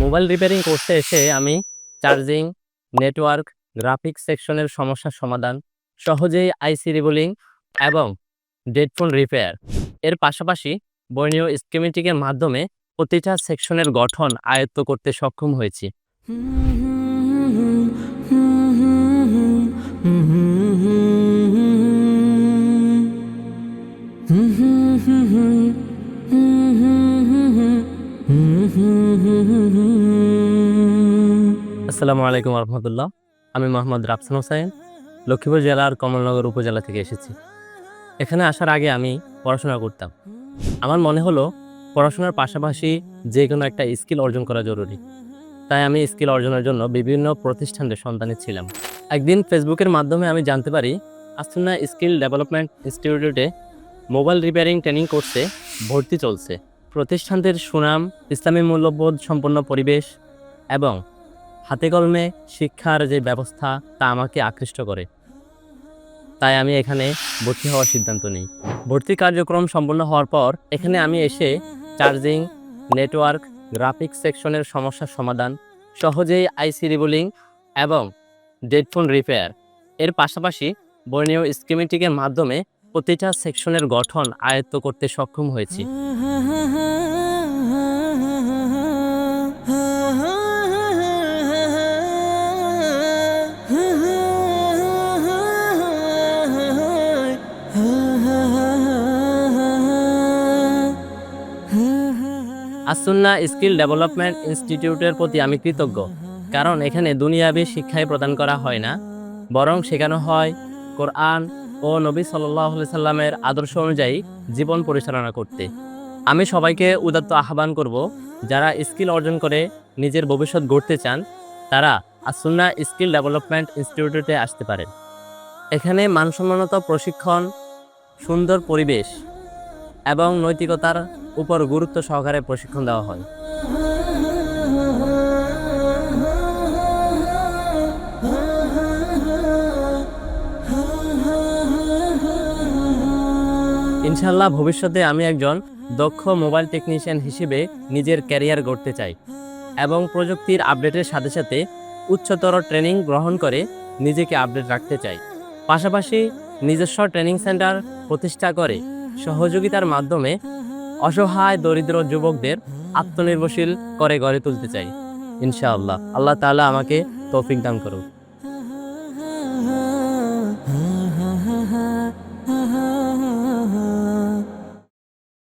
Mobile repairing করতে এসে আমি চার্জিং, নেটওয়ার্ক, গ্রাফিক্স সেকশনের সমস্যার সমাধান, সহজেই আইসি রিবুলিং এবং ডেড ফোন রিপেয়ার এর পাশাপাশি বর্ণীয় স্কিমেটিকের মাধ্যমে প্রতিটা সেকশনের গঠন আয়ত্ত করতে সক্ষম হয়েছি। আসসালামু আলাইকুম রহমতুল্লাহ। আমি মোহাম্মদ রাফসান হোসাইন, লক্ষ্মীপুর জেলার কমলনগর উপজেলা থেকে এসেছি। এখানে আসার আগে আমি পড়াশোনা করতাম। আমার মনে হলো পড়াশোনার পাশাপাশি যে কোনো একটা স্কিল অর্জন করা জরুরি। তাই আমি স্কিল অর্জনের জন্য বিভিন্ন প্রতিষ্ঠানের সন্ধানে ছিলাম। একদিন ফেসবুকের মাধ্যমে আমি জানতে পারি আসুন্না স্কিল ডেভেলপমেন্ট ইনস্টিটিউটে মোবাইল রিপেয়ারিং ট্রেনিং কোর্সে ভর্তি চলছে। প্রতিষ্ঠানটির সুনাম, ইসলামী মূল্যবোধ সম্পন্ন পরিবেশ এবং হাতে কলমে শিক্ষার যে ব্যবস্থা তা আমাকে আকৃষ্ট করে। তাই আমি এখানে ভর্তি হওয়ার সিদ্ধান্ত নিই। ভর্তি কার্যক্রম সম্পন্ন হওয়ার পর এখানে আমি এসে চার্জিং, নেটওয়ার্ক, গ্রাফিক্স সেকশনের সমস্যার সমাধান, সহজেই আইসি রিবুলিং এবং ডেড ফোন রিপেয়ার এর পাশাপাশি বর্ণীয় স্কিমেটিকের মাধ্যমে প্রতিটা সেকশনের গঠন আয়ত্ত করতে সক্ষম হয়েছি। আসুন্না স্কিল ডেভেলপমেন্ট ইনস্টিটিউটের প্রতি আমি কৃতজ্ঞ, কারণ এখানে দুনিয়াবি শিক্ষাই প্রদান করা হয় না, বরং শেখানো হয় কোরআন ও নবী সাল্লাল্লাহু আলাইহি সাল্লামের আদর্শ অনুযায়ী জীবন পরিচালনা করতে। আমি সবাইকে উদাত্ত আহ্বান করব, যারা স্কিল অর্জন করে নিজের ভবিষ্যৎ গড়তে চান তারা আসুন্না স্কিল ডেভেলপমেন্ট ইনস্টিটিউটে আসতে পারেন। এখানে মানসম্মত প্রশিক্ষণ, সুন্দর পরিবেশ এবং নৈতিকতার উপর গুরুত্ব সহকারে প্রশিক্ষণ দেওয়া হয়। ইনশাআল্লাহ ভবিষ্যতে আমি একজন দক্ষ মোবাইল টেকনিশিয়ান হিসেবে নিজের ক্যারিয়ার গড়তে চাই এবং প্রযুক্তির আপডেটের সাথে সাথে উচ্চতর ট্রেনিং গ্রহণ করে নিজেকে আপডেট রাখতে চাই। পাশাপাশি নিজস্ব ট্রেনিং সেন্টার প্রতিষ্ঠা করে সহযোগিতার মাধ্যমে অসহায় দরিদ্র যুবকদের আত্মনির্ভরশীল করে গড়ে তুলতে চাই। ইনশাআল্লাহ আল্লাহ তাআলা আমাকে তৌফিক দান করুন।